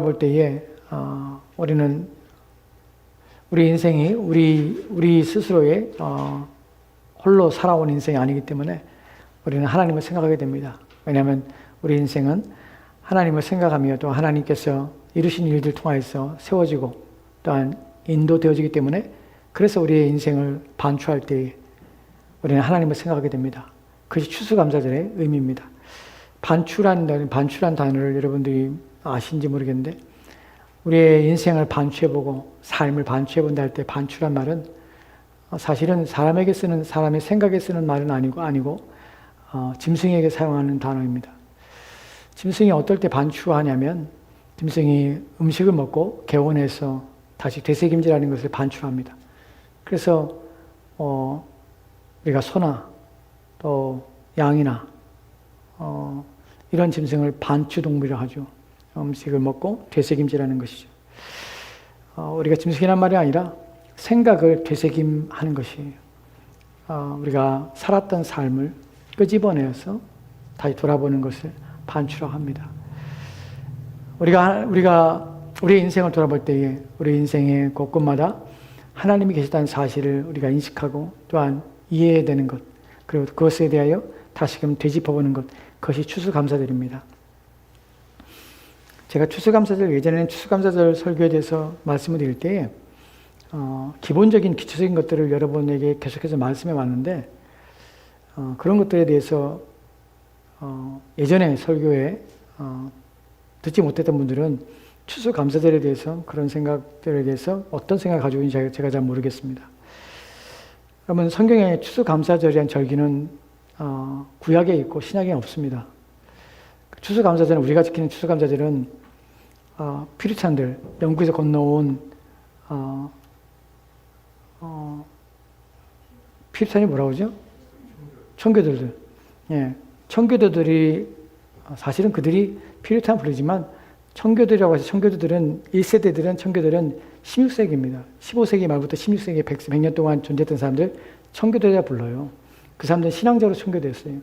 볼 때에 우리는 우리 인생이 우리 스스로의 홀로 살아온 인생이 아니기 때문에 우리는 하나님을 생각하게 됩니다. 왜냐하면 우리 인생은 하나님을 생각하며 또 하나님께서 이루신 일들 통하여서 세워지고 또한 인도되어지기 때문에 그래서 우리의 인생을 반추할 때에 우리는 하나님을 생각하게 됩니다. 그것이 추수감사절의 의미입니다. 반추란 단어를 여러분들이 아신지 모르겠는데 우리의 인생을 반추해보고 삶을 반추해본다 할 때 반추란 말은 사실은 사람의 생각에 쓰는 말은 아니고 짐승에게 사용하는 단어입니다. 짐승이 어떨 때 반추하냐면 짐승이 음식을 먹고 개원해서 다시 되새김질하는 것을 반추합니다. 그래서 우리가 소나 또 양이나 이런 짐승을 반추동물이라고 하죠. 음식을 먹고 되새김질하는 것이죠. 우리가 짐승이란 말이 아니라 생각을 되새김하는 것이에요. 우리가 살았던 삶을 끄집어내어서 다시 돌아보는 것을 반추라고 합니다. 우리가 우리의 인생을 돌아볼 때에 우리 인생의 곳곳마다 하나님이 계시다는 사실을 우리가 인식하고 또한 이해해야 되는 것, 그리고 그것에 대하여 다시금 되짚어보는 것, 그것이 추수감사절입니다. 제가 예전에는 추수감사절 설교에 대해서 말씀을 드릴 때에 기본적인 기초적인 것들을 여러분에게 계속해서 말씀해 왔는데 그런 것들에 대해서 예전에 설교에 듣지 못했던 분들은 추수감사절에 대해서 그런 생각들에 대해서 어떤 생각을 가지고 있는지 제가 잘 모르겠습니다. 그러면 성경에 추수감사절이란 절기는 구약에 있고 신약에 없습니다. 추수감사절은 우리가 지키는 추수감사절은 피리찬들, 영국에서 건너온 피리찬이 뭐라고 하죠? 청교도들. 예, 청교도들이 사실은 그들이 피리탄 부르지만 청교도라고 해서 청교도들은 1세대들은 청교도들은 16세기입니다. 15세기 말부터 16세기 100년 동안 존재했던 사람들 청교도라 불러요. 그 사람들은 신앙적으로 청교도였어요.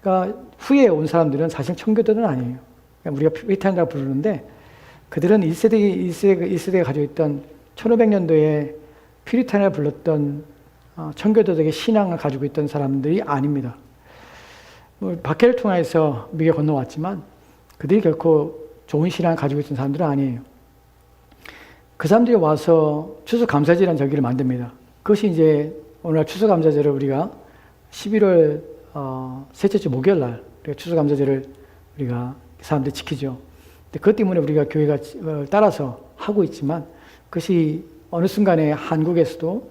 그러니까 후에 온 사람들은 사실 청교도는 아니에요. 우리가 피리탄이라고 부르는데 그들은 1세대가 가지고 있던 1500년도에 피리탄을 불렀던 청교도적인 신앙을 가지고 있던 사람들이 아닙니다. 박해를 통해서 미국에 건너왔지만 그들이 결코 좋은 신앙을 가지고 있던 사람들은 아니에요. 그 사람들이 와서 추수감사절이라는 절기를 만듭니다. 그것이 이제 오늘 추수감사절을 우리가 11월 셋째 주 목요일 날 우리가 추수감사절을 우리가 사람들이 지키죠. 그것 때문에 우리가 교회가 따라서 하고 있지만 그것이 어느 순간에 한국에서도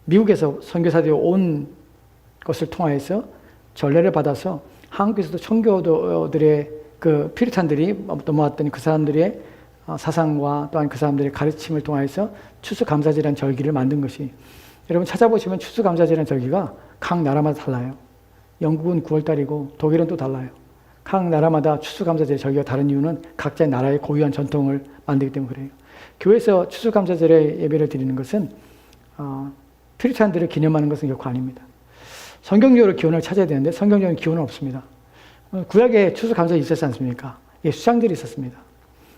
미국에서 선교사들이 온 것을 통하여서 전례를 받아서 한국에서도 청교도들의 그 피리탄들이 넘어왔던 그 사람들의 사상과 또한 그 사람들의 가르침을 통하여서 추수감사절이라는 절기를 만든 것이 여러분 찾아보시면 추수감사절이라는 절기가 각 나라마다 달라요. 영국은 9월달이고 독일은 또 달라요. 각 나라마다 추수감사절의 절기가 다른 이유는 각자의 나라의 고유한 전통을 만들기 때문에 그래요. 교회에서 추수감사절에 예배를 드리는 것은 피리탄들을 기념하는 것은 결코 아닙니다. 성경적으로 기원을 찾아야 되는데 성경적인 기원은 없습니다. 구약에 추수감사절이 있었지 않습니까? 예, 수장절이 있었습니다.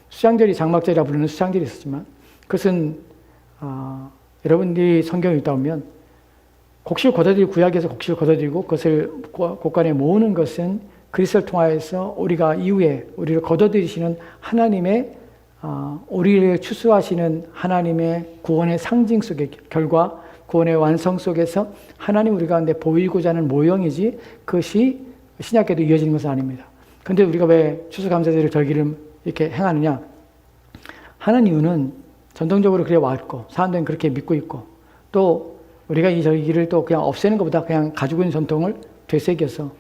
수장절이 장막절이라 부르는 수장절이 있었지만 그것은 여러분들이 성경을 읽다 보면 구약에서 곡식을 걷어들이고 그것을 곳간에 모으는 것은 그리스도를 통하여서 우리가 이후에 우리를 걷어들이시는 하나님의 우리를 추수하시는 하나님의 구원의 상징 속의 결과 구원의 완성 속에서 하나님 우리 가운데 보이고자 하는 모형이지 그것이 신약에도 이어지는 것은 아닙니다. 그런데 우리가 왜 추수감사절의 절기를 이렇게 행하느냐? 하는 이유는 전통적으로 그래 왔고 사람들은 그렇게 믿고 있고 또 우리가 이 절기를 또 그냥 없애는 것보다 그냥 가지고 있는 전통을 되새겨서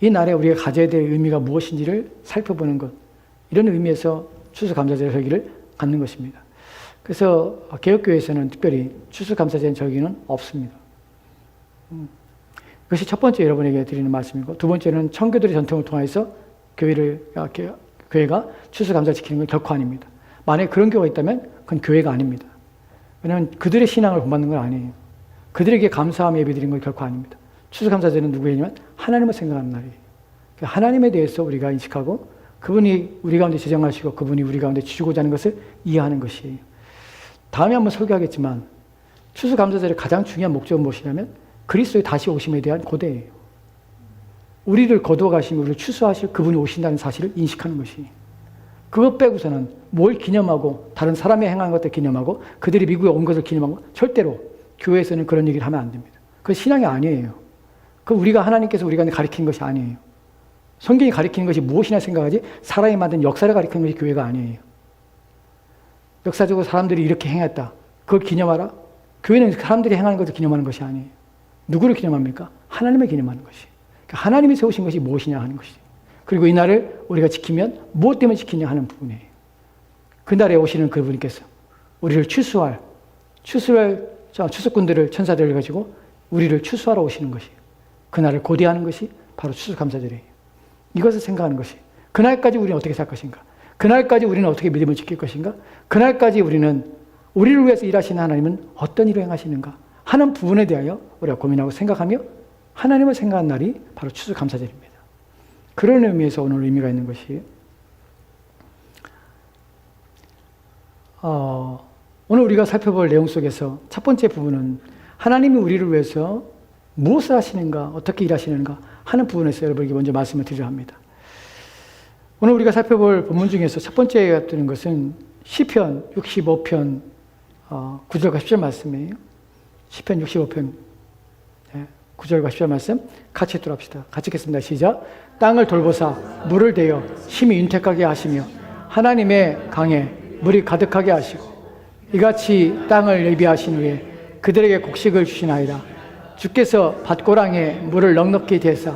이 날에 우리가 가져야 될 의미가 무엇인지를 살펴보는 것, 이런 의미에서 추수감사절 절기를 갖는 것입니다. 그래서 개혁교회에서는 특별히 추수감사절 절기는 없습니다. 그것이 첫 번째 여러분에게 드리는 말씀이고 두 번째는 청교도의 전통을 통해서 교회가 추수감사를 지키는 건 결코 아닙니다. 만약에 그런 교회가 있다면 그건 교회가 아닙니다. 왜냐하면 그들의 신앙을 본받는 건 아니에요. 그들에게 감사함 예배 드리는 건 결코 아닙니다. 추수감사절은 누구에냐면 하나님을 생각하는 날이에요. 하나님에 대해서 우리가 인식하고 그분이 우리 가운데 제정하시고 그분이 우리 가운데 주시고자 하는 것을 이해하는 것이에요. 다음에 한번 설교하겠지만 추수감사절의 가장 중요한 목적은 무엇이냐면 그리스도의 다시 오심에 대한 고대예요. 우리를 거두어 가시며 우리를 추수하실 그분이 오신다는 사실을 인식하는 것이에요. 그것 빼고서는 뭘 기념하고 다른 사람이 행한 것들 기념하고 그들이 미국에 온 것을 기념하고 절대로 교회에서는 그런 얘기를 하면 안 됩니다. 그건 신앙이 아니에요. 그 우리가 하나님께서 우리가 가리키는 것이 아니에요. 성경이 가리키는 것이 무엇이냐 생각하지 사람이 만든 역사를 가리키는 것이 교회가 아니에요. 역사적으로 사람들이 이렇게 행했다. 그걸 기념하라? 교회는 사람들이 행하는 것을 기념하는 것이 아니에요. 누구를 기념합니까? 하나님을 기념하는 것이. 그러니까 하나님이 세우신 것이 무엇이냐 하는 것이죠. 그리고 이 날을 우리가 지키면 무엇 때문에 지키냐 하는 부분이에요. 그날에 오시는 그분께서 우리를 추수할 추수꾼들을 천사들을 가지고 우리를 추수하러 오시는 것이에요. 그날을 고대하는 것이 바로 추수감사절이에요. 이것을 생각하는 것이 그날까지 우리는 어떻게 살 것인가? 그날까지 우리는 어떻게 믿음을 지킬 것인가? 그날까지 우리는 우리를 위해서 일하시는 하나님은 어떤 일을 행하시는가 하는 부분에 대하여 우리가 고민하고 생각하며 하나님을 생각하는 날이 바로 추수감사절입니다. 그런 의미에서 오늘 의미가 있는 것이 오늘 우리가 살펴볼 내용 속에서 첫 번째 부분은 하나님이 우리를 위해서 무엇을 하시는가, 어떻게 일하시는가 하는 부분에서 여러분에게 먼저 말씀을 드리려 합니다. 오늘 우리가 살펴볼 본문 중에서 첫 번째가 되는 것은 시편 65편 9절과 10절 말씀이에요. 시편 65편 9절과 10절 말씀 같이 읽도록 같이 읽겠습니다. 시작. 땅을 돌보사 물을 대어 심히 윤택하게 하시며 하나님의 강에 물이 가득하게 하시고 이같이 땅을 예비하신 후에 그들에게 곡식을 주시나이다. 주께서 밭고랑에 물을 넉넉히 대사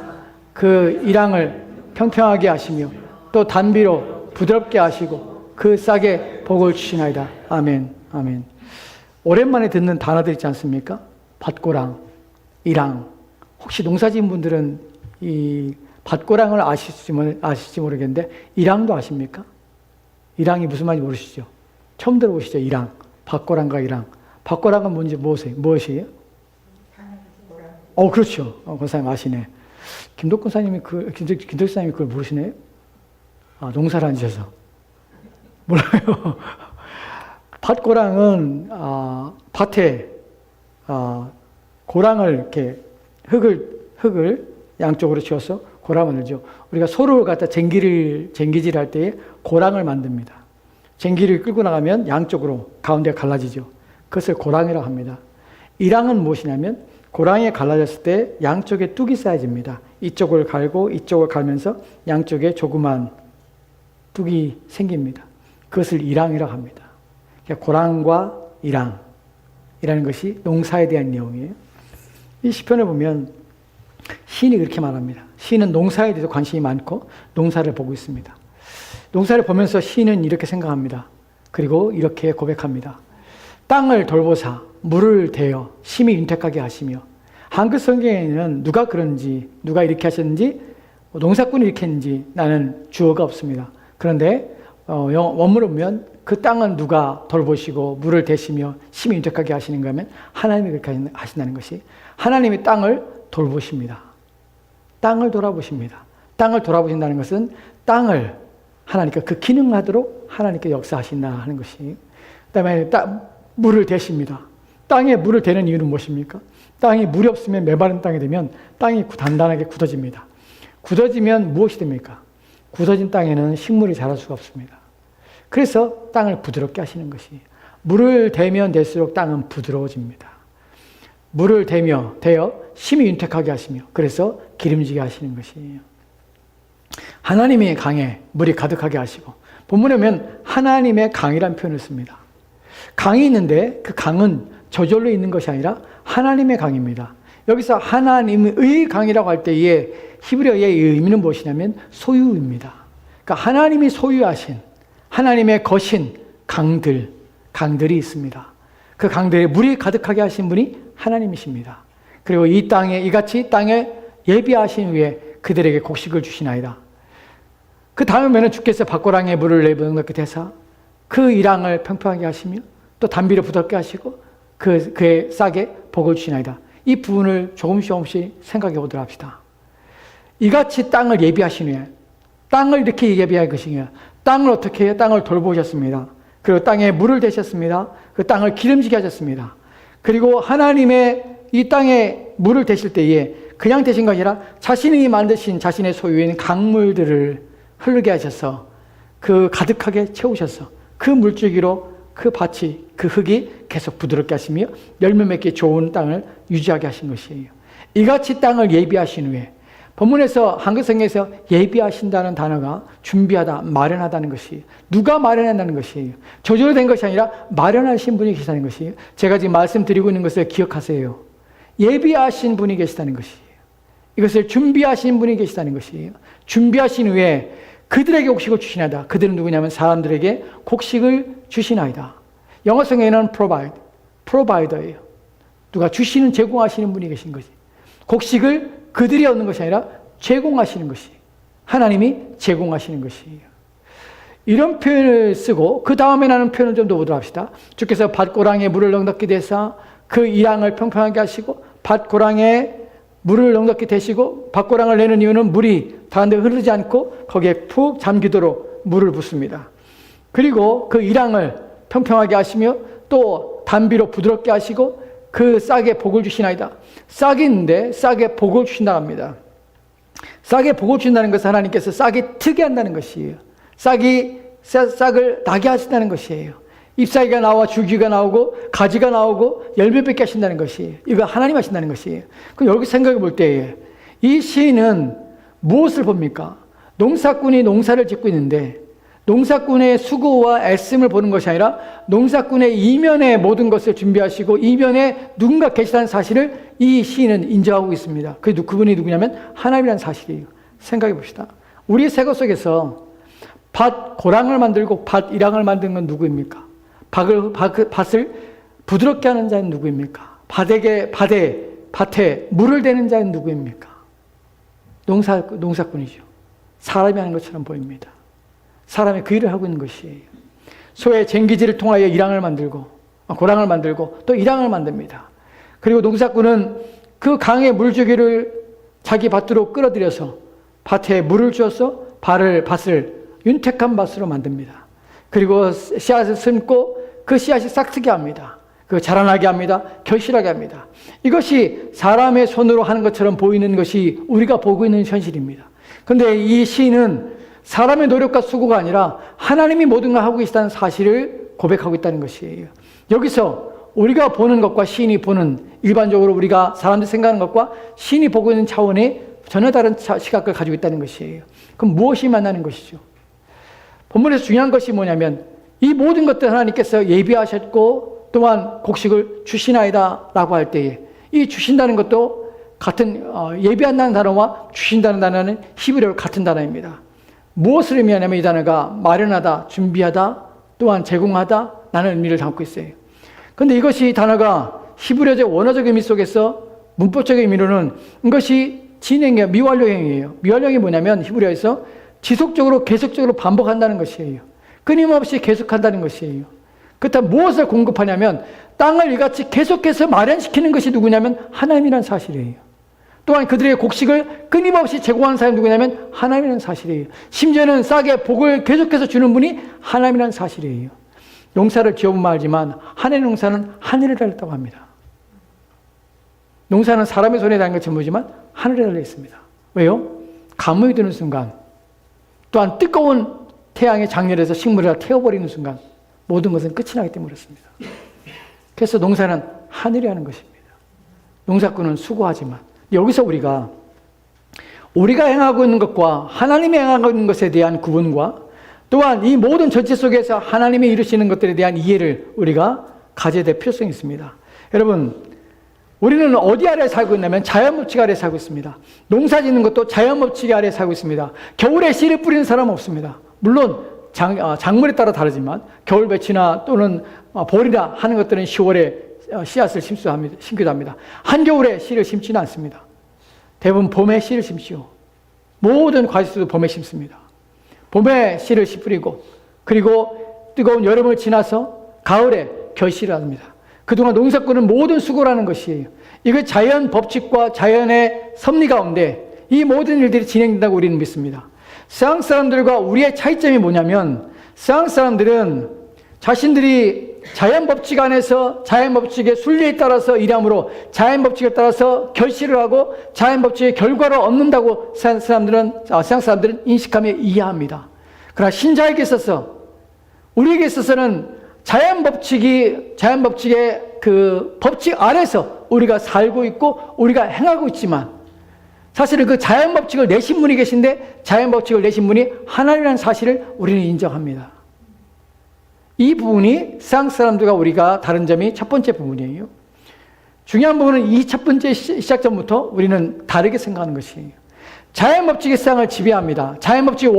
그 이랑을 평평하게 하시며 또 단비로 부드럽게 하시고 그 싹에 복을 주시나이다. 아멘. 아멘. 오랜만에 듣는 단어들 있지 않습니까? 밭고랑, 이랑. 혹시 농사지은 분들은 이 밭고랑을 아실지 모르겠는데 이랑도 아십니까? 이랑이 무슨 말인지 모르시죠? 처음 들어보시죠? 이랑. 밭고랑과 이랑. 밭고랑은 뭔지 무엇이에요? 그렇죠. 권사님 아시네. 김덕 권사님이 김덕 사님이 그걸 모르시네요? 농사를 안 지어서. 몰라요. 밭고랑은, 밭에, 고랑을 이렇게 흙을 양쪽으로 지어서 고랑을 넣죠. 우리가 소를 갖다 쟁기질 할 때에 고랑을 만듭니다. 쟁기를 끌고 나가면 양쪽으로 가운데가 갈라지죠. 그것을 고랑이라고 합니다. 이랑은 무엇이냐면 고랑이 갈라졌을 때 양쪽에 뚝이 쌓여집니다. 이쪽을 갈고 이쪽을 갈면서 양쪽에 조그만 뚝이 생깁니다. 그것을 이랑이라고 합니다. 그러니까 고랑과 이랑이라는 것이 농사에 대한 내용이에요. 이 시편을 보면 시인이 그렇게 말합니다. 시인은 농사에 대해서 관심이 많고 농사를 보고 있습니다. 농사를 보면서 시인은 이렇게 생각합니다. 그리고 이렇게 고백합니다. 땅을 돌보사 물을 대어 심히 윤택하게 하시며 한글 성경에는 누가 그런지 누가 이렇게 하셨는지 농사꾼이 이렇게 했는지 나는 주어가 없습니다. 그런데 원문을 보면 그 땅은 누가 돌보시고 물을 대시며 심히 윤택하게 하시는가 하면 하나님이 그렇게 하신다는 것이 하나님이 땅을 돌보십니다. 땅을 돌아보십니다. 땅을 돌아보신다는 것은 땅을 하나님께 그 기능하도록 하나님께 역사하신다 하는 것이 그 다음에 물을 대십니다. 땅에 물을 대는 이유는 무엇입니까? 땅이 물이 없으면 메마른 땅이 되면 땅이 단단하게 굳어집니다. 굳어지면 무엇이 됩니까? 굳어진 땅에는 식물이 자랄 수가 없습니다. 그래서 땅을 부드럽게 하시는 것이 물을 대면 될수록 땅은 부드러워집니다. 물을 대어 심히 윤택하게 하시며 그래서 기름지게 하시는 것이에요. 하나님의 강에 물이 가득하게 하시고 본문에 보면 하나님의 강이라는 표현을 씁니다. 강이 있는데 그 강은 저절로 있는 것이 아니라 하나님의 강입니다. 여기서 하나님의 강이라고 할 때의 히브리어의 의미는 무엇이냐면 소유입니다. 그러니까 하나님이 소유하신 하나님의 거신 강들이 있습니다. 그 강들에 물이 가득하게 하신 분이 하나님이십니다. 그리고 이 땅에 이같이 땅에 예비하신 후에 그들에게 곡식을 주시나이다. 그 다음에는 주께서 밭고랑에 물을 내놓게 되사 그 이랑을 평평하게 하시며 또 단비를 부드럽게 하시고 그의 싹에 복을 주시나이다. 이 부분을 조금씩 생각해 보도록 합시다. 이같이 땅을 예비하신 후에 땅을 이렇게 예비할 것이냐. 땅을 어떻게 해요? 땅을 돌보셨습니다. 그리고 땅에 물을 대셨습니다. 그 땅을 기름지게 하셨습니다. 그리고 하나님의 이 땅에 물을 대실 때에 그냥 대신 것이 아니라 자신이 만드신 자신의 소유인 강물들을 흐르게 하셔서 그 가득하게 채우셔서 그 물줄기로 그 밭이, 그 흙이 계속 부드럽게 하시며 열매 맺기 좋은 땅을 유지하게 하신 것이에요. 이같이 땅을 예비하신 후에 본문에서 한글 성경에서 예비하신다는 단어가 준비하다, 마련하다는 것이에요. 누가 마련한다는 것이에요. 저절로 된 것이 아니라 마련하신 분이 계시다는 것이에요. 제가 지금 말씀드리고 있는 것을 기억하세요. 예비하신 분이 계시다는 것이에요. 이것을 준비하신 분이 계시다는 것이에요. 준비하신 후에 그들에게 곡식을 주시나이다. 그들은 누구냐면 사람들에게 곡식을 주시나이다. 영어 성경에는 provider예요. 누가 주시는, 제공하시는 분이 계신 것이. 곡식을 그들이 얻는 것이 아니라 제공하시는 것이. 하나님이 제공하시는 것이에요. 이런 표현을 쓰고 그 다음에 나는 표현을 좀 더 보도록 합시다. 주께서 밭고랑에 물을 넉넉히 대사 그 이랑을 평평하게 하시고 밭고랑에 물을 넉넉히 대시고 밭고랑을 내는 이유는 물이 다른 데 흐르지 않고 거기에 푹 잠기도록 물을 붓습니다. 그리고 그 이랑을 평평하게 하시며 또 단비로 부드럽게 하시고 그 싹에 복을 주시나이다. 싹이 있는데 싹에 복을 주신다고 합니다. 싹에 복을 주신다는 것은 하나님께서 싹이 트게 한다는 것이에요. 싹을 나게 하신다는 것이에요. 잎사귀가 나와 줄기가 나오고 가지가 나오고 열매 맺게 하신다는 것이에요. 이거 하나님 하신다는 것이에요. 그럼 여기 생각해 볼 때에 이 시인은 무엇을 봅니까? 농사꾼이 농사를 짓고 있는데 농사꾼의 수고와 애씀을 보는 것이 아니라 농사꾼의 이면의 모든 것을 준비하시고 이면에 누군가 계시다는 사실을 이 시인은 인정하고 있습니다. 그분이 누구냐면 하나님이라는 사실이에요. 생각해 봅시다. 우리의 생각 속에서 밭 고랑을 만들고 밭 이랑을 만드는 건 누구입니까? 밭을 부드럽게 하는 자는 누구입니까? 밭에 물을 대는 자는 누구입니까? 농사꾼이죠. 사람이 하는 것처럼 보입니다. 사람이 그 일을 하고 있는 것이에요. 소의 쟁기질을 통하여 고랑을 만들고 또 이랑을 만듭니다. 그리고 농사꾼은 그 강의 물주기를 자기 밭으로 끌어들여서 밭에 물을 주어서 밭을 윤택한 밭으로 만듭니다. 그리고 씨앗을 심고 그 씨앗이 싹트게 합니다. 그 자라나게 합니다. 결실하게 합니다. 이것이 사람의 손으로 하는 것처럼 보이는 것이 우리가 보고 있는 현실입니다. 그런데 이 시인은 사람의 노력과 수고가 아니라 하나님이 모든 걸 하고 계시다는 사실을 고백하고 있다는 것이에요. 여기서 우리가 보는 것과 시인이 보는, 일반적으로 우리가 사람들이 생각하는 것과 시인이 보고 있는 차원이 전혀 다른 시각을 가지고 있다는 것이에요. 그럼 무엇이 만나는 것이죠? 본문에서 중요한 것이 뭐냐면 이 모든 것들 하나님께서 예비하셨고 또한 곡식을 주시나이다 라고 할 때에 이 주신다는 것도 같은 예비한다는 단어와 주신다는 단어는 히브리어로 같은 단어입니다. 무엇을 의미하냐면 이 단어가 마련하다, 준비하다, 또한 제공하다 라는 의미를 담고 있어요. 그런데 이것이 단어가 히브리어적 원어적 의미 속에서 문법적 의미로는 이것이 진행이에요. 미완료형이에요. 미완료형이 뭐냐면 히브리어에서 지속적으로 계속적으로 반복한다는 것이에요. 끊임없이 계속한다는 것이에요. 그렇다면 무엇을 공급하냐면 땅을 이같이 계속해서 마련시키는 것이 누구냐면 하나님이라는 사실이에요. 또한 그들의 곡식을 끊임없이 제공하는 사람이 누구냐면 하나님이라는 사실이에요. 심지어는 싹에 복을 계속해서 주는 분이 하나님이라는 사실이에요. 농사를 지어보면 알지만 하늘의 농사는 하늘에 달렸다고 합니다. 농사는 사람의 손에 달린 것처럼 보이지만 하늘에 달려 있습니다. 왜요? 가뭄이 드는 순간, 또한 뜨거운 태양의 장렬에서 식물을 다 태워버리는 순간 모든 것은 끝이 나기 때문에 그렇습니다. 그래서 농사는 하늘이 하는 것입니다. 농사꾼은 수고하지만 여기서 우리가 행하고 있는 것과 하나님이 행하고 있는 것에 대한 구분과 또한 이 모든 전체 속에서 하나님이 이루시는 것들에 대한 이해를 우리가 가져야 될 필요성이 있습니다. 여러분, 우리는 어디 아래 살고 있냐면 자연법칙 아래 살고 있습니다. 농사 짓는 것도 자연법칙 아래 살고 있습니다. 겨울에 씨를 뿌리는 사람은 없습니다. 물론 작물에 따라 다르지만 겨울배추나 또는 보리나 하는 것들은 10월에 씨앗을 심기도 합니다. 한겨울에 씨를 심지는 않습니다. 대부분 봄에 씨를 심지요. 모든 과일수도 봄에 심습니다. 봄에 씨를 뿌리고 그리고 뜨거운 여름을 지나서 가을에 결실을 합니다. 그동안 농사꾼은 모든 수고라는 것이에요. 이거 자연 법칙과 자연의 섭리 가운데 이 모든 일들이 진행된다고 우리는 믿습니다. 서양 사람들과 우리의 차이점이 뭐냐면, 서양 사람들은 자신들이 자연 법칙 안에서 자연 법칙의 순리에 따라서 일함으로 자연 법칙에 따라서 결실을 하고 자연 법칙의 결과를 얻는다고 서양 사람들은 인식하며 이해합니다. 그러나 신자에게 있어서, 우리에게 있어서는 자연 법칙의 그 법칙 아래서 우리가 살고 있고 우리가 행하고 있지만, 사실은 그 자연 법칙을 내신 분이 계신데 자연 법칙을 내신 분이 하나님이라는 사실을 우리는 인정합니다. 이 부분이 서양 사람들과 우리가 다른 점이 첫 번째 부분이에요. 중요한 부분은 이 첫 번째 시작점부터 우리는 다르게 생각하는 것이에요. 자연 법칙이 세상을 지배합니다. 자연 법칙의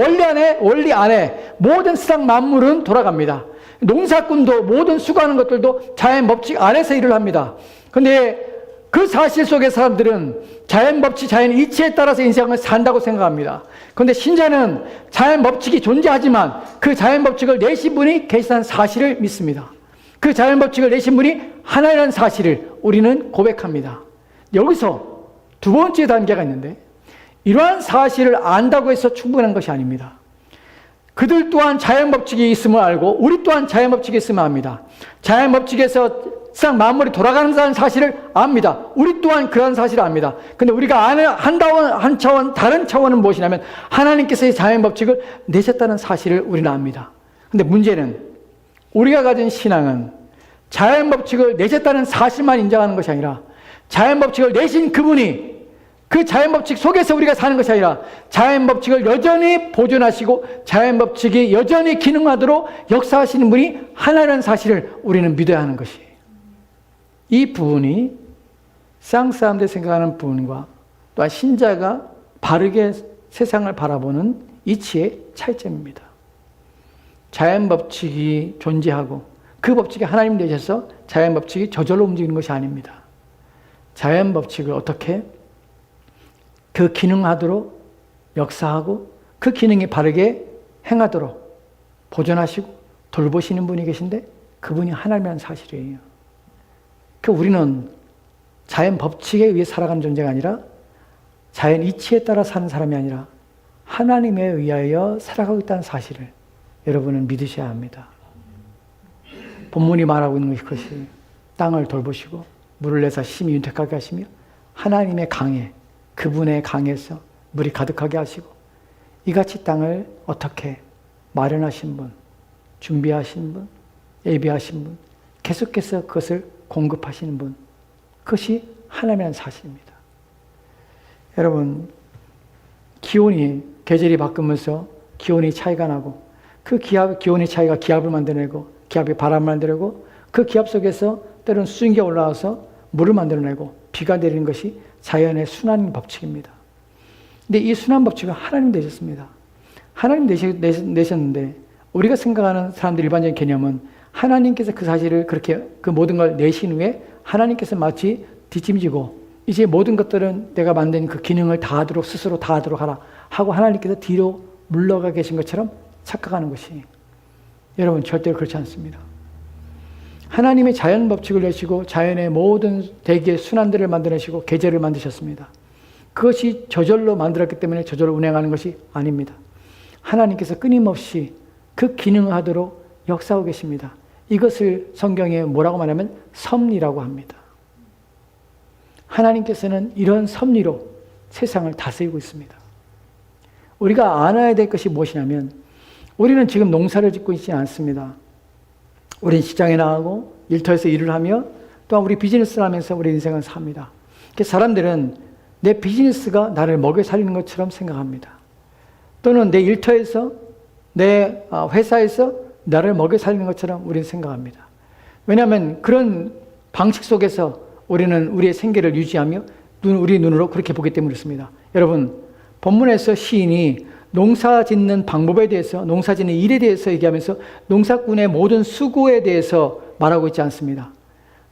원리 안에 모든 세상 만물은 돌아갑니다. 농사꾼도 모든 수고하는 것들도 자연 법칙 안에서 일을 합니다. 그런데 그 사실 속의 사람들은 자연 법칙, 자연 이치에 따라서 인생을 산다고 생각합니다. 그런데 신자는 자연 법칙이 존재하지만 그 자연 법칙을 내신 분이 계시다는 사실을 믿습니다. 그 자연 법칙을 내신 분이 하나라는 사실을 우리는 고백합니다. 여기서 두 번째 단계가 있는데, 이러한 사실을 안다고 해서 충분한 것이 아닙니다. 그들 또한 자연 법칙이 있음을 알고 우리 또한 자연 법칙이 있음을 압니다. 자연 법칙에서 세상 만물이 돌아가는 사실을 압니다. 우리 또한 그런 사실을 압니다. 근데 우리가 아는 한 차원, 다른 차원은 무엇이냐면 하나님께서 이 자연 법칙을 내셨다는 사실을 우리는 압니다. 근데 문제는 우리가 가진 신앙은 자연 법칙을 내셨다는 사실만 인정하는 것이 아니라 자연 법칙을 내신 그분이 그 자연 법칙 속에서 우리가 사는 것이 아니라 자연 법칙을 여전히 보존하시고 자연 법칙이 여전히 기능하도록 역사하시는 분이 하나라는 사실을 우리는 믿어야 하는 것이에요. 이 부분이 서양 사람들이 생각하는 부분과 또한 신자가 바르게 세상을 바라보는 이치의 차이점입니다. 자연 법칙이 존재하고 그 법칙이 하나님 내셔서 자연 법칙이 저절로 움직이는 것이 아닙니다. 자연 법칙을 어떻게 그 기능하도록 역사하고 그 기능이 바르게 행하도록 보존하시고 돌보시는 분이 계신데 그분이 하나님이라는 사실이에요. 우리는 자연 법칙에 의해 살아가는 존재가 아니라 자연 이치에 따라 사는 사람이 아니라 하나님에 의하여 살아가고 있다는 사실을 여러분은 믿으셔야 합니다. 본문이 말하고 있는 것이 땅을 돌보시고 물을 내서 심히 윤택하게 하시며 하나님의 강에, 그분의 강에서 물이 가득하게 하시고 이같이 땅을 어떻게 마련하신 분, 준비하신 분, 예비하신 분, 계속해서 그것을 공급하시는 분, 그것이 하나님이라는 사실입니다. 여러분, 계절이 바뀌면서 기온이 차이가 나고 그 기온의 차이가 기압을 만들어내고 기압이 바람을 만들어내고 그 기압 속에서 때로는 수증기가 올라와서 물을 만들어내고 비가 내리는 것이 자연의 순환 법칙입니다. 근데 이 순환 법칙은 하나님 내셨습니다. 하나님 내셨는데 우리가 생각하는 사람들 일반적인 개념은 하나님께서 그 사실을 그렇게 그 모든 걸 내신 후에 하나님께서 마치 뒷짐지고 이제 모든 것들은 내가 만든 그 기능을 다 하도록 스스로 다 하도록 하라 하고 하나님께서 뒤로 물러가 계신 것처럼 착각하는 것이, 여러분 절대로 그렇지 않습니다. 하나님이 자연 법칙을 내시고 자연의 모든 대기의 순환들을 만들어내시고 계절을 만드셨습니다. 그것이 저절로 만들었기 때문에 저절로 운행하는 것이 아닙니다. 하나님께서 끊임없이 그 기능을 하도록 역사하고 계십니다. 이것을 성경에 뭐라고 말하면 섭리라고 합니다. 하나님께서는 이런 섭리로 세상을 다스리고 있습니다. 우리가 알아야 될 것이 무엇이냐면 우리는 지금 농사를 짓고 있지 않습니다. 우리는 시장에 나가고 일터에서 일을 하며 또한 우리 비즈니스를 하면서 우리 인생을 삽니다. 사람들은 내 비즈니스가 나를 먹여 살리는 것처럼 생각합니다. 또는 내 일터에서 내 회사에서 나를 먹여 살리는 것처럼 우리는 생각합니다. 왜냐하면 그런 방식 속에서 우리는 우리의 생계를 유지하며 우리 눈으로 그렇게 보기 때문에 그렇습니다. 여러분, 본문에서 시인이 농사 짓는 방법에 대해서, 농사 짓는 일에 대해서 얘기하면서 농사꾼의 모든 수고에 대해서 말하고 있지 않습니다.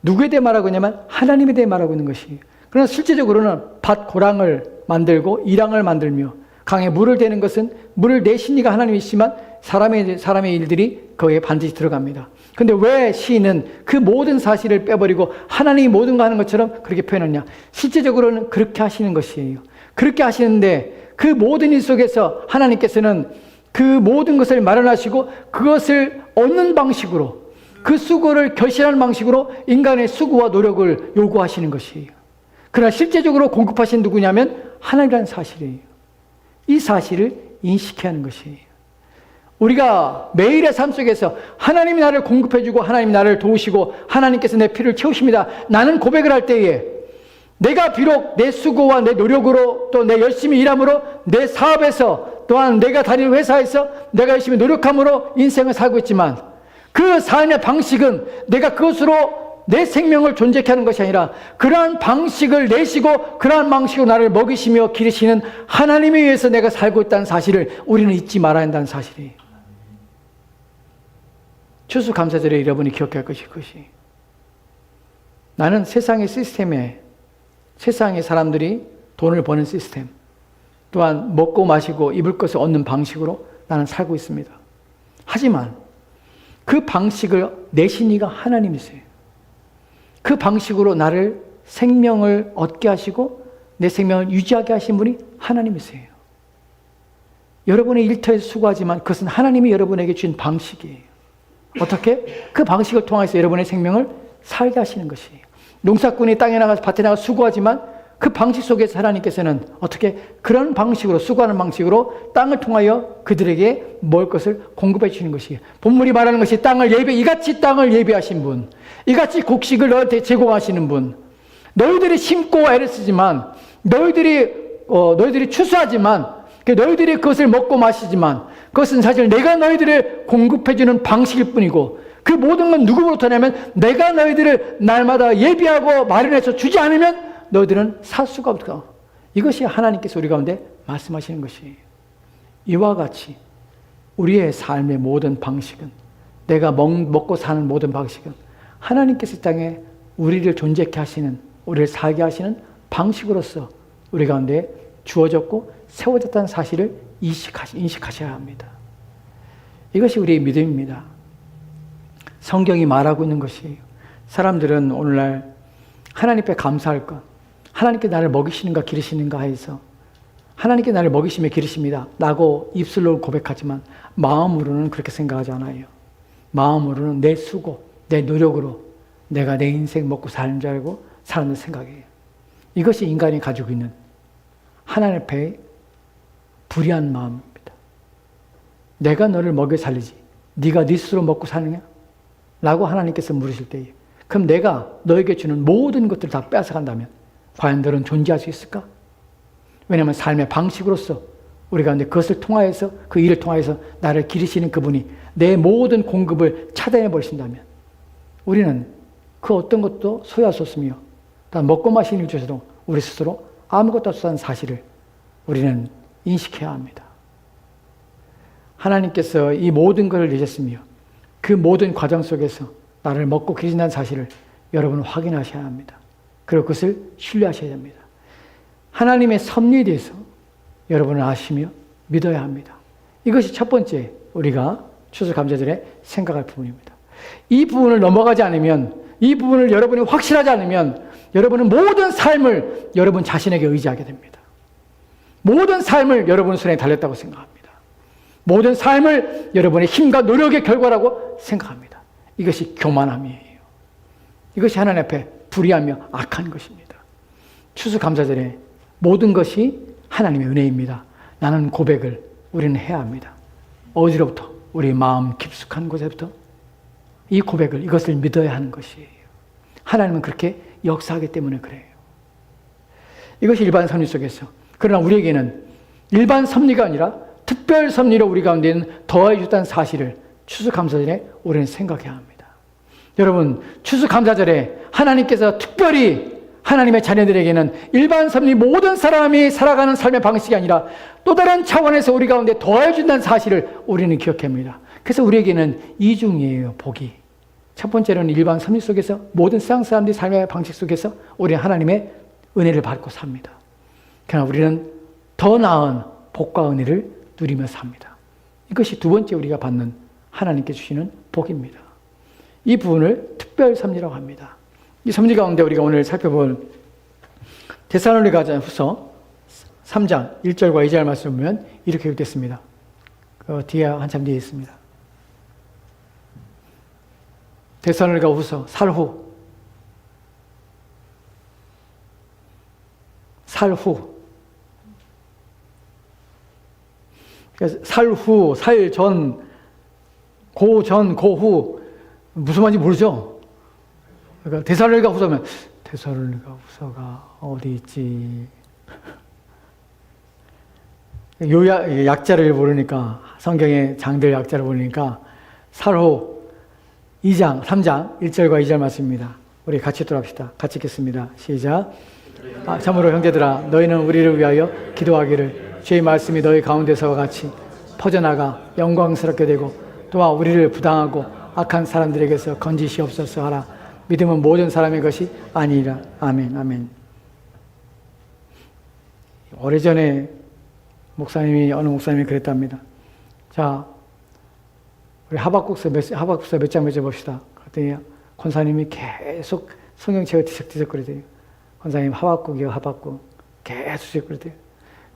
누구에 대해 말하고 있냐면 하나님에 대해 말하고 있는 것이에요. 그러나 실제적으로는 밭 고랑을 만들고 이랑을 만들며 강에 물을 대는 것은 물을 내신 이가 하나님이시지만 사람의 일들이 거기에 반드시 들어갑니다. 그런데 왜 시인은 그 모든 사실을 빼버리고 하나님이 모든 거 하는 것처럼 그렇게 표현하냐? 실제적으로는 그렇게 하시는 것이에요. 그렇게 하시는데 그 모든 일 속에서 하나님께서는 그 모든 것을 마련하시고 그것을 얻는 방식으로, 그 수고를 결실하는 방식으로 인간의 수고와 노력을 요구하시는 것이에요. 그러나 실제적으로 공급하신 누구냐면 하나님이라는 사실이에요. 이 사실을 인식해야 하는 것이에요. 우리가 매일의 삶 속에서 하나님이 나를 공급해주고 하나님이 나를 도우시고 하나님께서 내 필요를 채우십니다. 나는 고백을 할 때에 내가 비록 내 수고와 내 노력으로 또 내 열심히 일함으로 내 사업에서 또한 내가 다니는 회사에서 내가 열심히 노력함으로 인생을 살고 있지만 그 삶의 방식은 내가 그것으로 내 생명을 존재케 하는 것이 아니라 그러한 방식을 내시고 그러한 방식으로 나를 먹이시며 기르시는 하나님에 의해서 내가 살고 있다는 사실을 우리는 잊지 말아야 한다는 사실이에요. 추수감사절에 여러분이 기억할 것이 나는 세상의 시스템에 세상의 사람들이 돈을 버는 시스템 또한 먹고 마시고 입을 것을 얻는 방식으로 나는 살고 있습니다. 하지만 그 방식을 내신 이가 하나님이세요. 그 방식으로 나를 생명을 얻게 하시고 내 생명을 유지하게 하신 분이 하나님이세요. 여러분의 일터에서 수고하지만 그것은 하나님이 여러분에게 주신 방식이에요. 어떻게? 그 방식을 통해서 여러분의 생명을 살게 하시는 것이에요. 농사꾼이 땅에 나가서 밭에 나가서 수고하지만 그 방식 속에서 하나님께서는 어떻게 그런 방식으로 수고하는 방식으로 땅을 통하여 그들에게 먹을 것을 공급해 주시는 것이에요. 본문이 말하는 것이 이같이 땅을 예비하신 분, 이같이 곡식을 너희한테 제공하시는 분, 너희들이 심고 애를 쓰지만 너희들이 추수하지만 너희들이 그것을 먹고 마시지만 그것은 사실 내가 너희들을 공급해 주는 방식일 뿐이고 그 모든 건 누구로부터냐면 내가 너희들을 날마다 예비하고 마련해서 주지 않으면 너희들은 살 수가 없다. 이것이 하나님께서 우리 가운데 말씀하시는 것이에요. 이와 같이 우리의 삶의 모든 방식은 내가 먹고 사는 모든 방식은 하나님께서 이 땅에 우리를 존재케 하시는 우리를 살게 하시는 방식으로서 우리 가운데 주어졌고 세워졌다는 사실을 인식하셔야 합니다. 이것이 우리의 믿음입니다. 성경이 말하고 있는 것이에요. 사람들은 오늘날 하나님 앞에 감사할 것, 하나님께 나를 먹이시는가 기르시는가 해서 하나님께 나를 먹이시며 기르십니다 라고 입술로 고백하지만 마음으로는 그렇게 생각하지 않아요. 마음으로는 내 수고, 내 노력으로 내가 내 인생 먹고 사는 줄 알고 사는 생각이에요. 이것이 인간이 가지고 있는 하나님 앞에 불의한 마음입니다. 내가 너를 먹여 살리지 네가 네 스스로 먹고 사느냐? 라고 하나님께서 물으실 때에 그럼 내가 너에게 주는 모든 것들을 다 뺏어간다면 과연 너는 존재할 수 있을까? 왜냐하면 삶의 방식으로서 우리 가운데 그것을 통하여서 그 일을 통하여서 나를 기르시는 그분이 내 모든 공급을 차단해 버리신다면 우리는 그 어떤 것도 소유할 수 없으며 다 먹고 마시는 일 중에서도 우리 스스로 아무것도 없다는 사실을 우리는 인식해야 합니다. 하나님께서 이 모든 것을 내셨으며 그 모든 과정 속에서 나를 먹고 기르신다는 사실을 여러분은 확인하셔야 합니다. 그리고 그것을 신뢰하셔야 합니다. 하나님의 섭리에 대해서 여러분은 아시며 믿어야 합니다. 이것이 첫 번째 우리가 추수감사절에 생각할 부분입니다. 이 부분을 넘어가지 않으면 이 부분을 여러분이 확실하지 않으면 여러분은 모든 삶을 여러분 자신에게 의지하게 됩니다. 모든 삶을 여러분 손에 달렸다고 생각합니다. 모든 삶을 여러분의 힘과 노력의 결과라고 생각합니다. 이것이 교만함이에요. 이것이 하나님 앞에 불의하며 악한 것입니다. 추수감사절에 모든 것이 하나님의 은혜입니다. 나는 고백을 우리는 해야 합니다. 어디로부터? 우리 마음 깊숙한 곳에부터 이 고백을 이것을 믿어야 하는 것이에요. 하나님은 그렇게 역사하기 때문에 그래요. 이것이 일반 섭리 속에서 그러나 우리에게는 일반 섭리가 아니라 특별 섭리로 우리 가운데는 더해 주셨다는 사실을 추수감사절에 우리는 생각해야 합니다. 여러분 추수감사절에 하나님께서 특별히 하나님의 자녀들에게는 일반 섭리 모든 사람이 살아가는 삶의 방식이 아니라 또 다른 차원에서 우리 가운데 더해 준다는 사실을 우리는 기억해야 합니다. 그래서 우리에게는 이중이에요. 복이. 첫 번째로는 일반 섭리 속에서 모든 세상 사람들이 삶의 방식 속에서 우리는 하나님의 은혜를 받고 삽니다. 그러나 우리는 더 나은 복과 은혜를 누리며 삽니다. 이것이 두 번째 우리가 받는 하나님께 주시는 복입니다. 이 부분을 특별 섭리라고 합니다. 이 섭리 가운데 우리가 오늘 살펴볼 데살로니가전후서 3장 1절과 2절 말씀을 보면 이렇게 읽겠습니다. 그 뒤에 한참 뒤에 있습니다. 데살로니가 후서 살후 살후, 살전, 고전, 고후 무슨 말인지 모르죠. 그러니까 데살로니가 후서면 데살로니가 후서가 어디 있지? 약자를 모르니까 성경의 장들 약자를 모르니까 살후 2장, 3장 1절과 2절 말씀입니다. 우리 같이 돌아갑시다. 같이 읽겠습니다. 시작. 참으로 형제들아 너희는 우리를 위하여 기도하기를 주의 말씀이 너희 가운데서와 같이 퍼져나가 영광스럽게 되고 또한 우리를 부당하고 악한 사람들에게서 건지시옵소서 하라. 믿음은 모든 사람의 것이 아니라. 아멘. 아멘. 오래전에 어느 목사님이 그랬답니다. 자, 우리 하박국서 몇 장 몇 절 봅시다. 그랬더니 권사님이 계속 성경책을 뒤적뒤적거리대요. 권사님 하박국이요, 하박국. 계속 그러대요.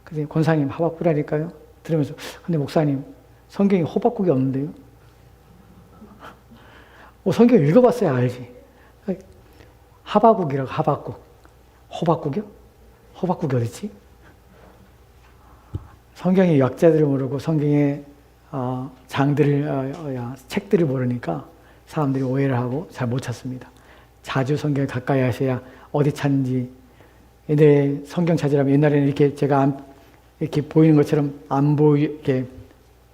그래서 권사님 하박국이라니까요. 들으면서 근데 목사님 성경에 호박국이 없는데요. 성경 읽어봤어야 알지. 하박국이라고 하박국. 호박국이요? 호박국이 어딨지? 성경의 약자들을 모르고 성경의 책들을 모르니까 사람들이 오해를 하고 잘 못 찾습니다. 자주 성경을 가까이 하셔야 어디 찾는지. 옛날에 성경 찾으려면 옛날에는 이렇게 제가 이렇게 보이는 것처럼 이렇게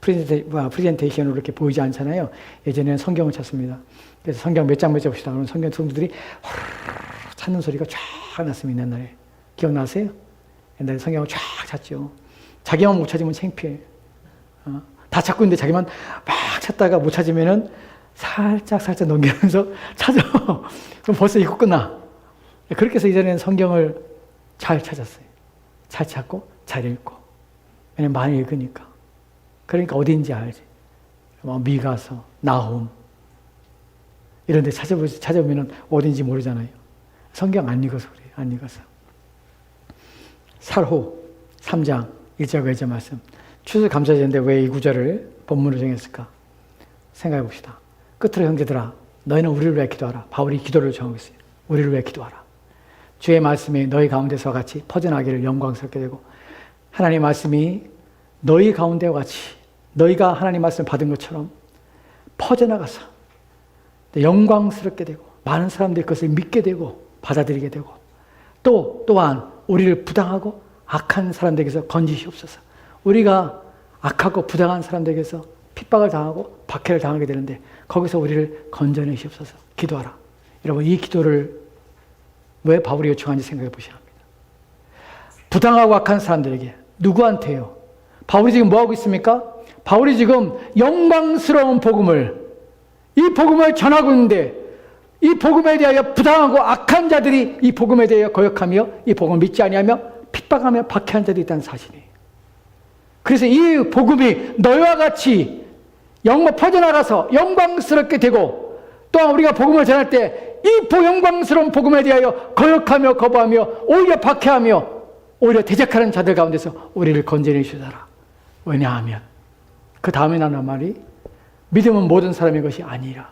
프레젠테이션으로 이렇게 보이지 않잖아요. 예전에는 성경을 찾습니다. 그래서 성경 몇 장 몇 장 봅시다. 그러면 성경 성도들이 찾는 소리가 쫙 났습니다. 옛날에. 기억나세요? 옛날에 성경을 쫙 찾죠. 자기만 못 찾으면 창피해. 다 찾고 있는데 자기만 막 찾다가 못 찾으면은 살짝 넘기면서 찾아. 그럼 벌써 읽고 끝나. 그렇게 해서 이전에는 성경을 잘 찾았어요. 잘 찾고 잘 읽고. 왜냐면 많이 읽으니까. 그러니까 어디인지 알지. 미가서, 나훔 이런 데 찾아보면 어딘지 모르잖아요. 성경 안 읽어서 그래요. 안 읽어서. 살호 3장 1절과 2절 말씀. 추수감사절인데 왜 이 구절을 본문으로 정했을까? 생각해 봅시다. 끝으로 형제들아 너희는 우리를 위해 기도하라. 바울이 기도를 정하고 있어요. 우리를 위해 기도하라. 주의 말씀이 너희 가운데서와 같이 퍼져나기를 영광스럽게 되고 하나님의 말씀이 너희 가운데와 같이 너희가 하나님 말씀을 받은 것처럼 퍼져나가서 영광스럽게 되고 많은 사람들이 그것을 믿게 되고 받아들이게 되고 또한 우리를 부당하고 악한 사람들에게서 건지시옵소서. 우리가 악하고 부당한 사람들에게서 핍박을 당하고 박해를 당하게 되는데 거기서 우리를 건져내시옵소서. 기도하라. 여러분 이 기도를 왜 바울이 요청하는지 생각해 보셔야 합니다. 부당하고 악한 사람들에게 누구한테요? 바울이 지금 뭐하고 있습니까? 바울이 지금 영광스러운 이 복음을 전하고 있는데 이 복음에 대하여 부당하고 악한 자들이 이 복음에 대하여 거역하며 이 복음을 믿지 아니하며 핍박하며 박해한 자들이 있다는 사실이에요. 그래서 이 복음이 너희와 같이 퍼져나가서 영광스럽게 되고 또한 우리가 복음을 전할 때 이 영광스러운 복음에 대하여 거역하며 거부하며 오히려 박해하며 오히려 대적하는 자들 가운데서 우리를 건져내 주시더라. 왜냐하면 그 다음에 나오는 말이 믿음은 모든 사람의 것이 아니라.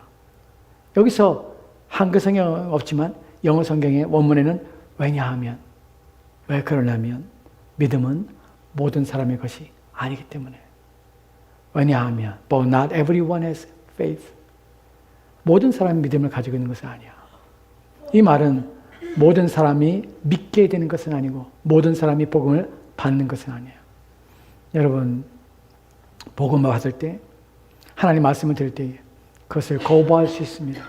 여기서 한글 성경 없지만 영어 성경의 원문에는 왜냐하면 왜 그러냐면 믿음은 모든 사람의 것이 아니기 때문에. 왜냐하면 but not everyone has faith. 모든 사람이 믿음을 가지고 있는 것은 아니야. 이 말은 모든 사람이 믿게 되는 것은 아니고 모든 사람이 복음을 받는 것은 아니에요. 여러분 복음을 받을 때 하나님 말씀을 들을 때 그것을 거부할 수 있습니다.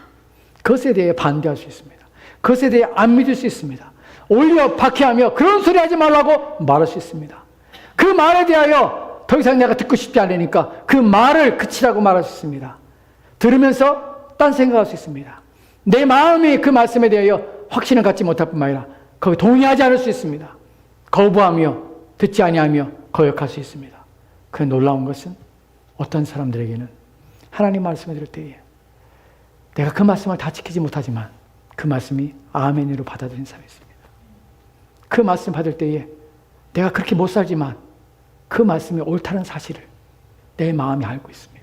그것에 대해 반대할 수 있습니다. 그것에 대해 안 믿을 수 있습니다. 오히려 박해하며 그런 소리 하지 말라고 말할 수 있습니다. 그 말에 대하여 더 이상 내가 듣고 싶지 않으니까 그 말을 그치라고 말할 수 있습니다. 들으면서 딴 생각할 수 있습니다. 내 마음이 그 말씀에 대하여 확신을 갖지 못할 뿐만 아니라 거기 동의하지 않을 수 있습니다. 거부하며 듣지 아니하며 거역할 수 있습니다. 그 놀라운 것은 어떤 사람들에게는 하나님 말씀을 들을 때에 내가 그 말씀을 다 지키지 못하지만 그 말씀이 아멘으로 받아들인 사람이 있습니다. 그 말씀 받을 때에 내가 그렇게 못 살지만 그 말씀이 옳다는 사실을 내 마음이 알고 있습니다.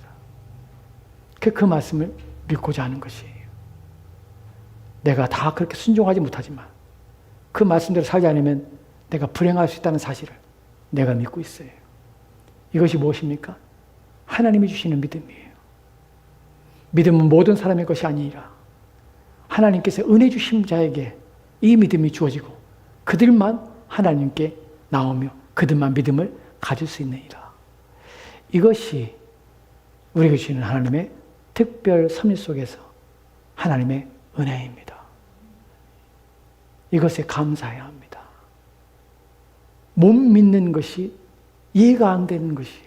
그 말씀을 믿고자 하는 것이에요. 내가 다 그렇게 순종하지 못하지만 그 말씀대로 살지 않으면 내가 불행할 수 있다는 사실을 내가 믿고 있어요. 이것이 무엇입니까? 하나님이 주시는 믿음이에요. 믿음은 모든 사람의 것이 아니라 하나님께서 은혜 주신 자에게 이 믿음이 주어지고 그들만 하나님께 나오며 그들만 믿음을 가질 수 있느니라. 이것이 우리에게 주시는 하나님의 특별 섭리 속에서 하나님의 은혜입니다. 이것에 감사해야 합니다. 못 믿는 것이 이해가 안 되는 것이에요.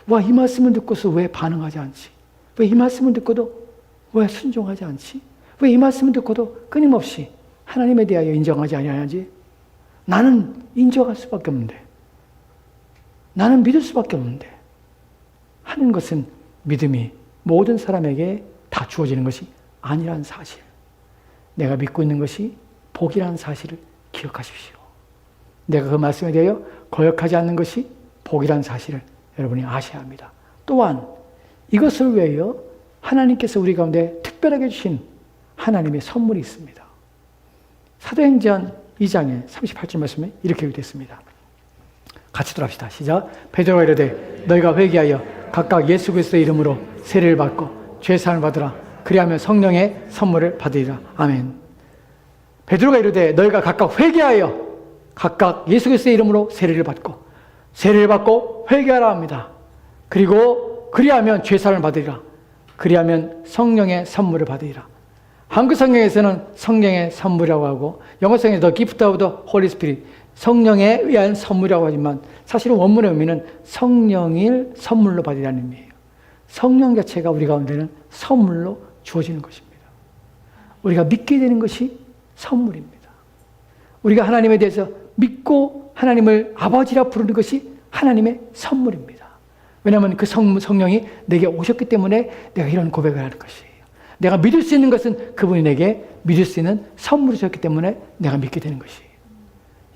와, 이 말씀을 듣고서 왜 반응하지 않지? 왜 이 말씀을 듣고도 왜 순종하지 않지? 왜 이 말씀을 듣고도 끊임없이 하나님에 대하여 인정하지 아니하지? 나는 인정할 수밖에 없는데, 나는 믿을 수밖에 없는데 하는 것은 믿음이 모든 사람에게 다 주어지는 것이 아니라는 사실, 내가 믿고 있는 것이 복이라는 사실을 기억하십시오. 내가 그 말씀에 대하여 거역하지 않는 것이 복이라는 사실을 여러분이 아셔야 합니다. 또한 이것을 위하여 하나님께서 우리 가운데 특별하게 주신 하나님의 선물이 있습니다. 사도행전 2장의 38절 말씀에 이렇게 되었습니다. 같이 들어갑시다. 시작. 베드로가 이르되 너희가 회개하여 각각 예수 그리스도의 이름으로 세례를 받고 죄사함을 받으라. 그리하면 성령의 선물을 받으리라. 아멘. 베드로가 이르되 너희가 각각 회개하여 각각 예수 그리스도의 이름으로 세례를 받고 회개하라 합니다. 그리고 그리하면 죄사함을 받으리라. 그리하면 성령의 선물을 받으리라. 한국 성경에서는 성령의 선물이라고 하고 영어 성경에 The Gift of the Holy Spirit, 성령에 의한 선물이라고 하지만 사실은 원문의 의미는 성령을 선물로 받으라는 의미예요. 성령 자체가 우리 가운데는 선물로 주어지는 것입니다. 우리가 믿게 되는 것이 선물입니다. 우리가 하나님에 대해서 믿고 하나님을 아버지라 부르는 것이 하나님의 선물입니다. 왜냐하면 그 성령이 내게 오셨기 때문에 내가 이런 고백을 하는 것이에요. 내가 믿을 수 있는 것은 그분이 내게 믿을 수 있는 선물을 주셨기 때문에 내가 믿게 되는 것이에요.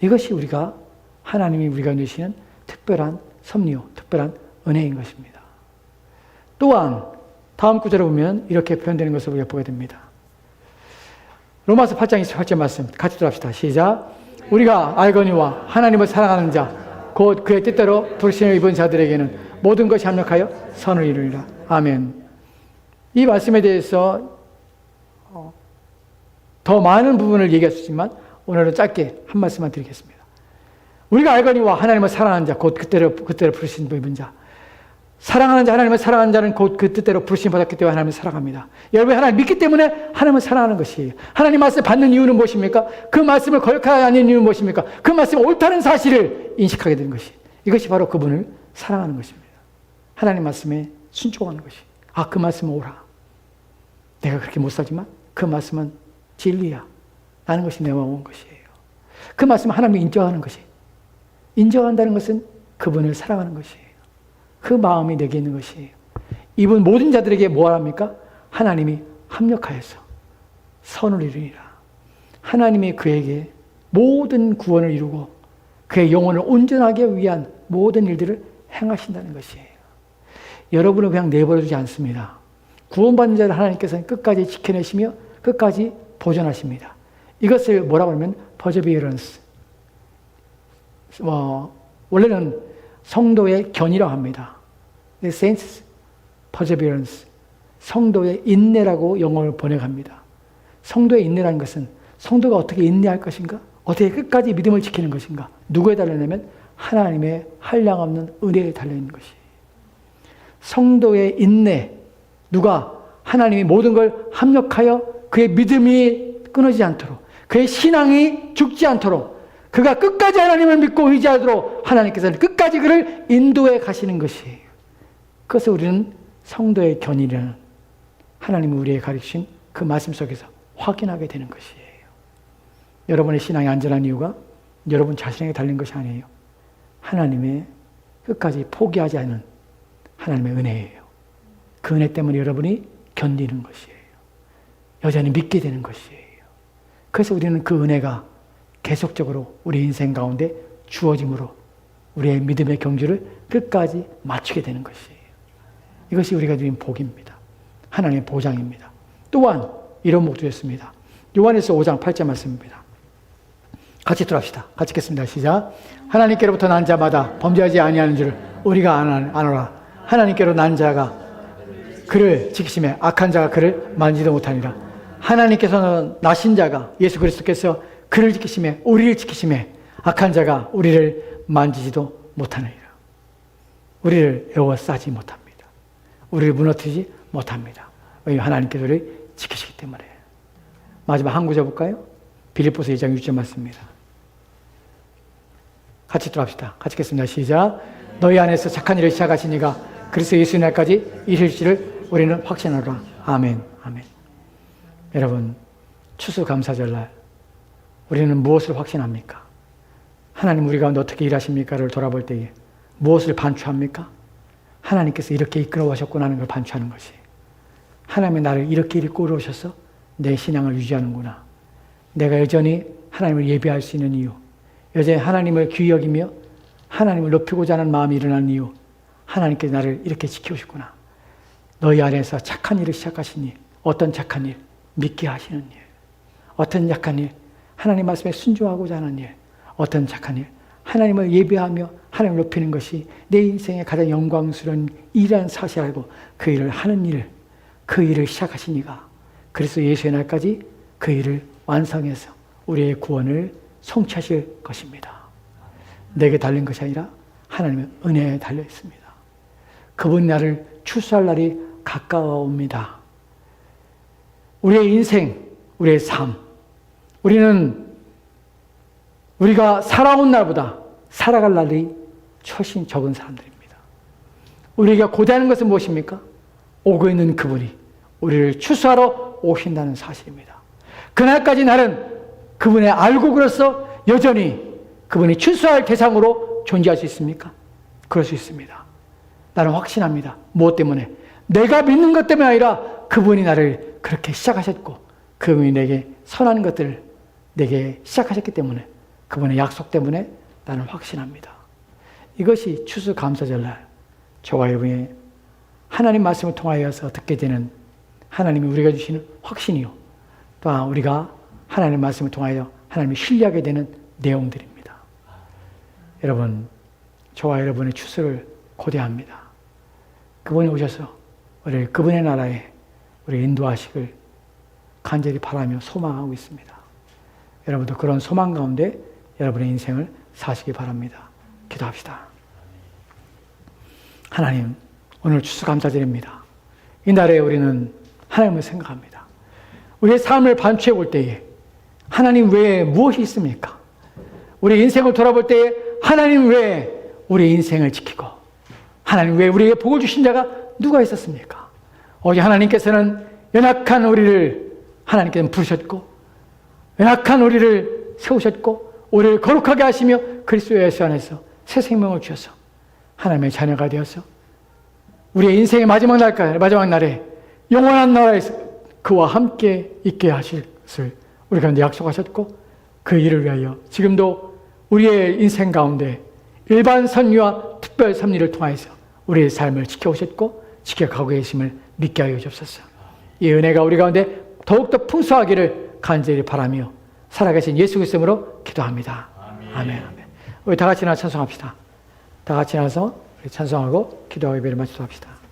이것이 우리가 하나님이 우리가 주시는 특별한 섭리요, 특별한 은혜인 것입니다. 또한 다음 구절을 보면 이렇게 표현되는 것을 우리가 보게 됩니다. 로마서 8장 28절 말씀 같이 들어갑시다. 시작. 우리가 알거니와 하나님을 사랑하는 자 곧 그의 뜻대로 부르심을 입은 자들에게는 모든 것이 합력하여 선을 이루리라. 아멘. 이 말씀에 대해서 더 많은 부분을 얘기할 수 있지만 오늘은 짧게 한 말씀만 드리겠습니다. 우리가 알거니와 하나님을 사랑하는 자 곧 그때로 부르신 입은 자, 사랑하는 자, 하나님을 사랑하는 자는 곧 그 뜻대로 부르심 받았기 때문에 하나님을 사랑합니다. 여러분이 하나님을 믿기 때문에 하나님을 사랑하는 것이에요. 하나님 말씀을 받는 이유는 무엇입니까? 그 말씀을 거역하지 않는 이유는 무엇입니까? 그 말씀이 옳다는 사실을 인식하게 되는 것이, 이것이 바로 그분을 사랑하는 것입니다. 하나님 말씀에 순종하는 것이, 아, 그 말씀은 옳아. 내가 그렇게 못 살지만 그 말씀은 진리야 라는 것이 내 마음인 것이에요. 그 말씀을 하나님이 인정하는 것이, 인정한다는 것은 그분을 사랑하는 것이에요. 그 마음이 내게 있는 것이에요. 이분 모든 자들에게 뭐 합니까? 하나님이 합력하여서 선을 이루니라. 하나님이 그에게 모든 구원을 이루고 그의 영혼을 온전하게 위한 모든 일들을 행하신다는 것이에요. 여러분을 그냥 내버려두지 않습니다. 구원받는 자를 하나님께서는 끝까지 지켜내시며 끝까지 보존하십니다. 이것을 뭐라고 하면 perseverance, 원래는 성도의 견이라고 합니다. Saints perseverance, 성도의 인내라고 영어를 번역합니다. 성도의 인내라는 것은 성도가 어떻게 인내할 것인가? 어떻게 끝까지 믿음을 지키는 것인가? 누구에 달려있냐면 하나님의 한량없는 은혜에 달려있는 것이에요. 성도의 인내, 누가 하나님이 모든 걸 합력하여 그의 믿음이 끊어지지 않도록, 그의 신앙이 죽지 않도록, 그가 끝까지 하나님을 믿고 의지하도록 하나님께서는 끝까지 그를 인도해 가시는 것이에요. 그것을 우리는 성도의 견이라는 하나님이 우리에게 가르치신 그 말씀 속에서 확인하게 되는 것이에요. 여러분의 신앙이 안전한 이유가 여러분 자신에게 달린 것이 아니에요. 하나님의 끝까지 포기하지 않는 하나님의 은혜예요. 그 은혜 때문에 여러분이 견디는 것이에요. 여전히 믿게 되는 것이에요. 그래서 우리는 그 은혜가 계속적으로 우리 인생 가운데 주어짐으로 우리의 믿음의 경주를 끝까지 마치게 되는 것이에요. 이것이 우리가 누린 복입니다. 하나님의 보장입니다. 또한 이런 목도 있습니다. 요한일서 5장 8절 말씀입니다. 같이 들어갑시다. 같이 읽겠습니다. 시작. 하나님께로부터 난 자마다 범죄하지 아니하는 줄 우리가 아노라. 하나님께로 난 자가 그를 지키심에 악한 자가 그를 만지도 못하니라. 하나님께서는 나신 자가 예수 그리스도께서 그를 지키심에 우리를 지키심에 악한 자가 우리를 만지지도 못하느니라. 우리를 에워싸지 못합니다. 우리를 무너뜨리지 못합니다. 왜냐하면 하나님께서 우리를 지키시기 때문에. 마지막 한 구절 볼까요? 빌립보서 2장 6절 말씀입니다. 같이 들어갑시다. 같이 읽겠습니다. 시작. 너희 안에서 착한 일을 시작하신 이가 그리스도 예수의 날까지 이르실지를 우리는 확신하노라. 아멘. 아멘. 여러분, 추수감사절날 우리는 무엇을 확신합니까? 하나님 우리 가운데 어떻게 일하십니까를 돌아볼 때에 무엇을 반추합니까? 하나님께서 이렇게 이끌어 오셨구나 하는 걸 반추하는 것이. 하나님의 나를 이렇게 이끌어 오셔서 내 신앙을 유지하는구나. 내가 여전히 하나님을 예배할 수 있는 이유, 여전히 하나님을 귀히 여기며 하나님을 높이고자 하는 마음이 일어나는 이유, 하나님께서 나를 이렇게 지켜오셨구나. 너희 안에서 착한 일을 시작하시니 어떤 착한 일? 믿게 하시는 일. 어떤 착한 일? 하나님 말씀에 순종하고자 하는 일. 어떤 착한 일? 하나님을 예배하며 하나님을 높이는 것이 내 인생의 가장 영광스러운 일이라는 사실 알고 그 일을 하는 일, 그 일을 시작하신 이가 그리스도 예수의 날까지 그 일을 완성해서 우리의 구원을 성취하실 것입니다. 내게 달린 것이 아니라 하나님의 은혜에 달려 있습니다. 그분이 나를 추수할 날이 가까워옵니다. 우리의 인생, 우리의 삶, 우리가 살아온 날보다 살아갈 날이 훨씬 적은 사람들입니다. 우리가 고대하는 것은 무엇입니까? 오고 있는 그분이 우리를 추수하러 오신다는 사실입니다. 그날까지 나는 그분의 알곡으로서 여전히 그분이 추수할 대상으로 존재할 수 있습니까? 그럴 수 있습니다. 나는 확신합니다. 무엇 때문에? 내가 믿는 것 때문에 아니라 그분이 나를 그렇게 시작하셨고 그분이 내게 선한 것들을 내게 시작하셨기 때문에 그분의 약속 때문에 나는 확신합니다. 이것이 추수감사절날 저와 여러분의 하나님 말씀을 통하여서 듣게 되는 하나님이 우리가 주시는 확신이요. 또한 우리가 하나님 말씀을 통하여 하나님을 신뢰하게 되는 내용들입니다. 여러분, 저와 여러분의 추수를 고대합니다. 그분이 오셔서 우리를 그분의 나라에 우리 인도하시길 간절히 바라며 소망하고 있습니다. 여러분도 그런 소망 가운데 여러분의 인생을 사시기 바랍니다. 기도합시다. 하나님, 오늘 추수감사드립니다. 이 날에 우리는 하나님을 생각합니다. 우리의 삶을 반추해 볼 때에 하나님 외에 무엇이 있습니까? 우리 인생을 돌아볼 때에 하나님 외에 우리 인생을 지키고 하나님 외에 우리에게 복을 주신 자가 누가 있었습니까? 오직 하나님께서는 연약한 우리를 하나님께서는 부르셨고 연약한 우리를 세우셨고 우리를 거룩하게 하시며 그리스도 예수 안에서 새 생명을 주셔서 하나님의 자녀가 되어서 우리의 인생의 마지막 날에 영원한 나라에서 그와 함께 있게 하실 것을 우리 가운데 약속하셨고 그 일을 위하여 지금도 우리의 인생 가운데 일반 선리와 특별 섭리를 통해서 우리의 삶을 지켜오셨고 지켜가고 계심을 믿게 하여 주옵소서. 이 은혜가 우리 가운데 더욱더 풍성하기를 간절히 바라며 살아계신 예수 그리스도로 기도합니다. 아멘. 아멘. 우리 다 같이 나서 찬송합시다. 다 같이 나서 찬송하고 기도하고 예배를 마치도록 합시다.